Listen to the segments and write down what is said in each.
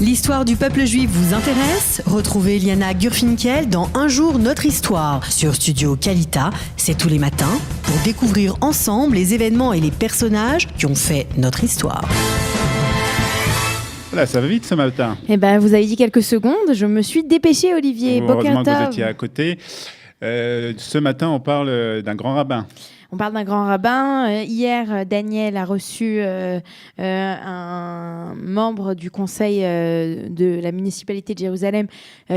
L'histoire du peuple juif vous intéresse? Retrouvez Liana Gurfinkel dans Un jour notre histoire sur Studio Kalita. C'est tous les matins pour découvrir ensemble les événements et les personnages qui ont fait notre histoire. Voilà, ça va vite ce matin. Eh ben, vous avez dit quelques secondes. Je me suis dépêchée, Olivier. Heureusement que vous étiez à côté. Ce matin, on parle d'un grand rabbin. On parle d'un grand rabbin. Hier, Daniel a reçu un membre du conseil de la municipalité de Jérusalem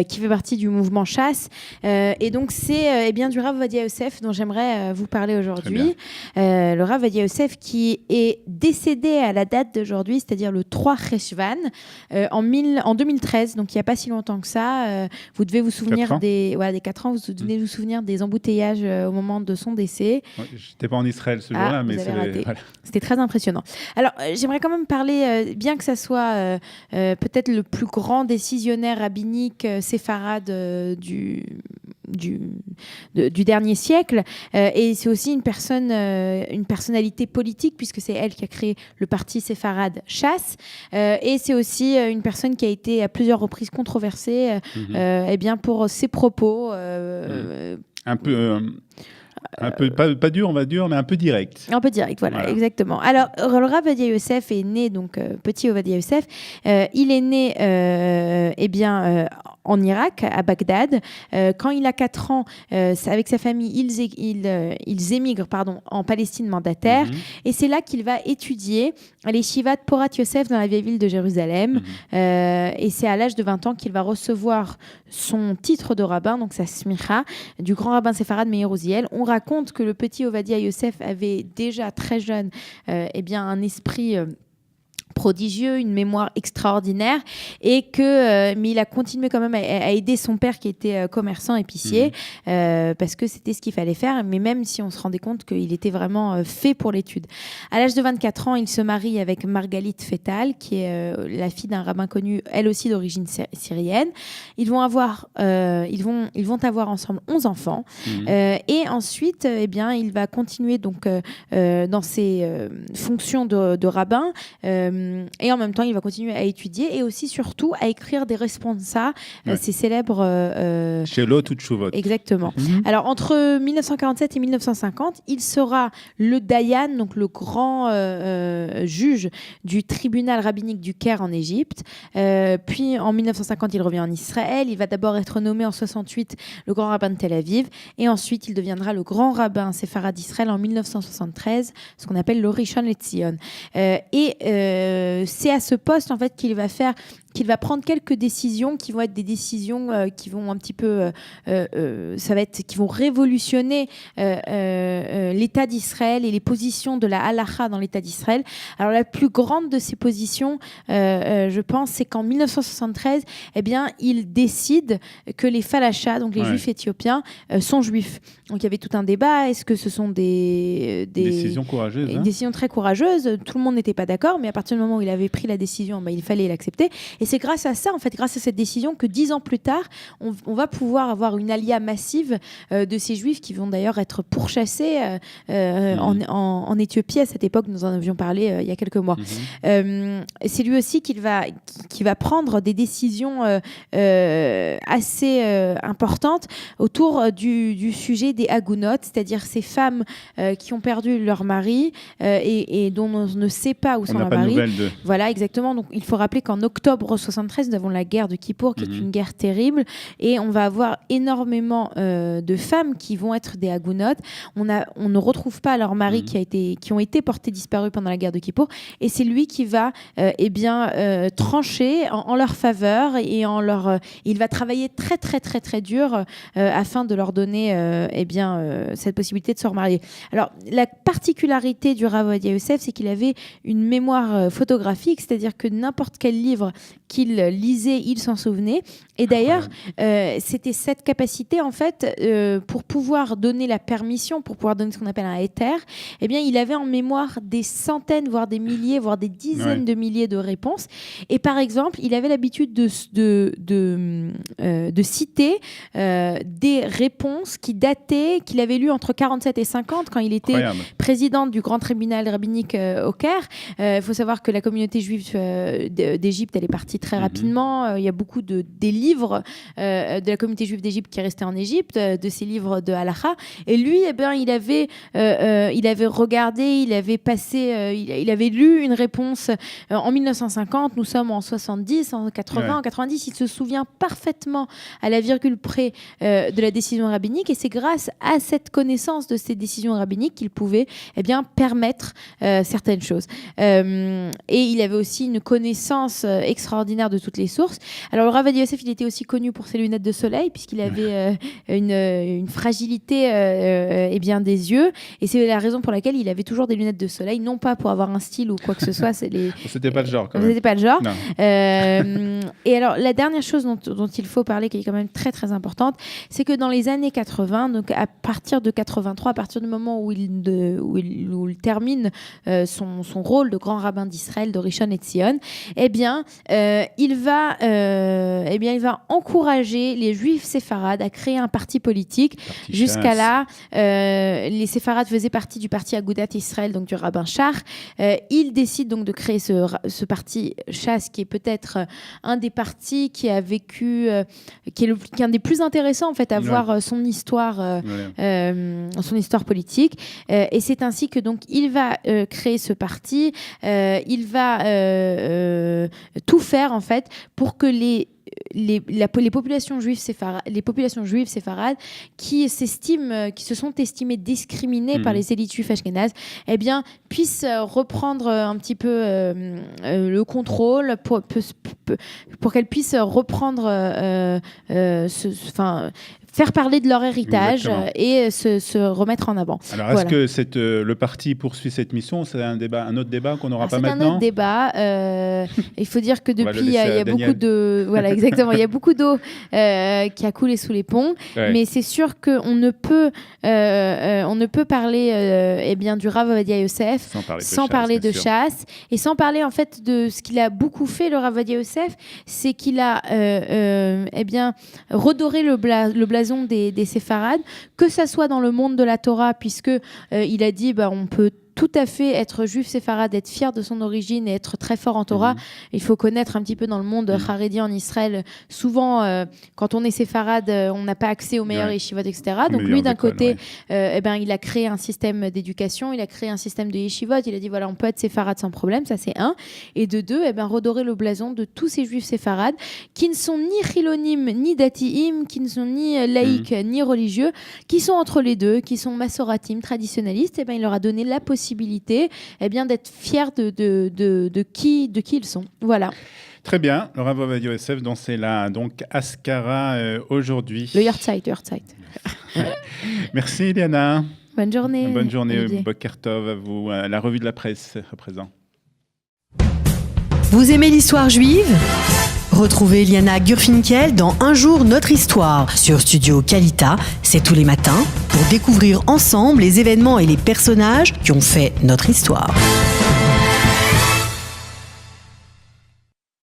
qui fait partie du mouvement Chasse. Et donc, c'est du Rav Ovadia Yosef dont j'aimerais vous parler aujourd'hui. Le Rav Ovadia Yosef qui est décédé à la date d'aujourd'hui, c'est-à-dire le 3 Cheshvan, en 2013, donc il n'y a pas si longtemps que ça. Vous devez vous souvenir des 4 ans, vous devez vous souvenir des embouteillages au moment de son décès. Ouais, j'étais pas en Israël ce jour-là, mais c'était très impressionnant. Alors, j'aimerais quand même parler, bien que ça soit peut-être le plus grand décisionnaire rabbinique séfarade du dernier siècle, et c'est aussi une personnalité politique puisque c'est elle qui a créé le parti séfarade Chasse, et c'est aussi une personne qui a été à plusieurs reprises controversée pour ses propos un peu pas dur, on va dire, mais un peu direct. Un peu direct, voilà. Exactement. Alors, le Rav Ovadia Yosef est né, donc petit Ovadia Yosef. Il est né, en Irak, à Bagdad. Quand il a 4 ans, avec sa famille, ils émigrent en Palestine mandataire. Et c'est là qu'il va étudier à l'Yeshivat Porat Yosef dans la vieille ville de Jérusalem. Et c'est à l'âge de 20 ans qu'il va recevoir son titre de rabbin, donc sa smicha, du grand rabbin séfarade Meir Uziel. On raconte que le petit Ovadia Yosef avait déjà très jeune un esprit prodigieux, une mémoire extraordinaire, et mais il a continué quand même à aider son père qui était commerçant épicier, parce que c'était ce qu'il fallait faire, mais même si on se rendait compte qu'il était vraiment fait pour l'étude. À l'âge de 24 ans, il se marie avec Margalit Fetal, qui est la fille d'un rabbin connu, elle aussi d'origine syrienne. Ils vont avoir ensemble 11 enfants, et ensuite, il va continuer donc dans ses fonctions de rabbin, et en même temps, il va continuer à étudier et aussi, surtout, à écrire des responsa, ces célèbres... Shelot ou Tshuvot. Exactement. Alors, entre 1947 et 1950, il sera le Dayan, donc le grand juge du tribunal rabbinique du Caire en Égypte. Puis, en 1950, il revient en Israël. Il va d'abord être nommé en 68 le grand rabbin de Tel Aviv. Et ensuite, il deviendra le grand rabbin séfarade d'Israël en 1973, ce qu'on appelle le Rishon LeZion. C'est à ce poste en fait qu'il va prendre quelques décisions qui vont être des décisions qui vont un petit peu qui vont révolutionner l'État d'Israël et les positions de la halakha dans l'État d'Israël. Alors la plus grande de ces positions, je pense, c'est qu'en 1973, il décide que les falachas, donc les juifs éthiopiens, sont juifs. Donc il y avait tout un débat. Est-ce que ce sont des décisions courageuses, une décision très courageuse. Tout le monde n'était pas d'accord, mais à partir du moment où il avait pris la décision, il fallait l'accepter. Et c'est grâce à ça, en fait, grâce à cette décision, que 10 ans plus tard, on va pouvoir avoir une alia massive de ces juifs qui vont d'ailleurs être pourchassés en Éthiopie à cette époque. Nous en avions parlé il y a quelques mois. C'est lui aussi qui va prendre des décisions assez importantes autour du sujet des agounot, c'est-à-dire ces femmes qui ont perdu leur mari et dont on ne sait pas où sont leurs maris. Voilà, exactement. Donc, il faut rappeler qu'en octobre 73, nous avons la guerre de Kippour, qui est une guerre terrible, et on va avoir énormément de femmes qui vont être des agounot. On ne retrouve pas leurs maris qui ont été portés disparus pendant la guerre de Kippour, et c'est lui qui va trancher en leur faveur, et il va travailler très très très très dur afin de leur donner cette possibilité de se remarier. Alors, la particularité du Rav Ovadia Yosef, c'est qu'il avait une mémoire photographique, c'est-à-dire que n'importe quel livre qu'il lisait, il s'en souvenait. Et d'ailleurs, c'était cette capacité, en fait, pour pouvoir donner la permission, pour pouvoir donner ce qu'on appelle un éther, il avait en mémoire des centaines, voire des milliers, voire des dizaines de milliers de réponses. Et par exemple, exemple, il avait l'habitude de citer des réponses qui qu'il avait lues entre 47 et 50 quand il était président du grand tribunal rabbinique au Caire. Il faut savoir que la communauté juive d'Égypte, elle est partie très rapidement. Il y a beaucoup des livres de la communauté juive d'Égypte qui est restée en Égypte, de ces livres de halakha. Et lui, il avait regardé, il avait lu une réponse en 1950. Nous sommes en 70, en 80, en 90. Il se souvient parfaitement à la virgule près de la décision rabbinique, et c'est grâce à cette connaissance de ces décisions rabbiniques qu'il pouvait permettre certaines choses. Et il avait aussi une connaissance extraordinaire de toutes les sources. Alors le Rav Ovadia Yosef, il était aussi connu pour ses lunettes de soleil, puisqu'il avait une fragilité des yeux, et c'est la raison pour laquelle il avait toujours des lunettes de soleil, non pas pour avoir un style ou quoi que ce soit. C'était pas le genre quand même. C'était pas le genre. Et alors la dernière chose dont il faut parler, qui est quand même très très importante, c'est que dans les années 80, donc à partir de 83, à partir du moment où il termine son rôle de grand rabbin d'Israël, de Rishon et Tzion, il va encourager les juifs séfarades à créer un parti politique. Jusqu'à là, les séfarades faisaient partie du parti Agudat Israël, donc du rabbin Shach. Il décide donc de créer ce parti Shas, qui est peut-être un des partis qui a vécu, qui est un des plus intéressants en fait à voir son histoire politique. Et c'est ainsi que donc il va créer ce parti. Il va tout faire en fait pour que les populations juives séfarades qui se sont estimées discriminées par les élites juives ashkénazes, puissent reprendre un petit peu le contrôle pour qu'elles puissent reprendre faire parler de leur héritage et se remettre en avant. Alors, est-ce que le parti poursuit cette mission? C'est un autre débat qu'on n'aura pas maintenant? C'est un autre débat. Il faut dire que depuis, il y a beaucoup de... Voilà, exactement. Il y a beaucoup d'eau qui a coulé sous les ponts. Ouais. Mais c'est sûr qu'on ne peut parler du Rav Ovadia Yosef sans parler de chasse. Et sans parler, en fait, de ce qu'il a beaucoup fait, le Rav Ovadia Yosef, c'est qu'il a redoré le blason des séfarades, que ça soit dans le monde de la Torah, puisque il a dit on peut tout à fait être juif séfarade, être fier de son origine et être très fort en Torah. Il faut connaître un petit peu dans le monde haredi en Israël. Souvent, quand on est séfarade, on n'a pas accès aux meilleurs yeshivot, etc. Donc lui, d'un côté, il a créé un système d'éducation, il a créé un système de yeshivot. Il a dit, voilà, on peut être séfarade sans problème, ça c'est un. Et de deux, redorer le blason de tous ces juifs séfarades qui ne sont ni chilonim, ni datiim, qui ne sont ni laïcs, ni religieux, qui sont entre les deux, qui sont massoratim, traditionnalistes. Il leur a donné la possibilité d'être fiers de qui ils sont. Voilà. Très bien, le Rav Ovadia Yosef, dont c'est là donc Askara aujourd'hui. Le Yortzeit. Merci Eliana. Bonne journée. Bonne journée, Boker Tov à vous. La revue de la presse à présent. Vous aimez l'histoire juive ? Retrouvez Liana Gurfinkel dans Un jour notre histoire sur Studio Kalita, c'est tous les matins, pour découvrir ensemble les événements et les personnages qui ont fait notre histoire.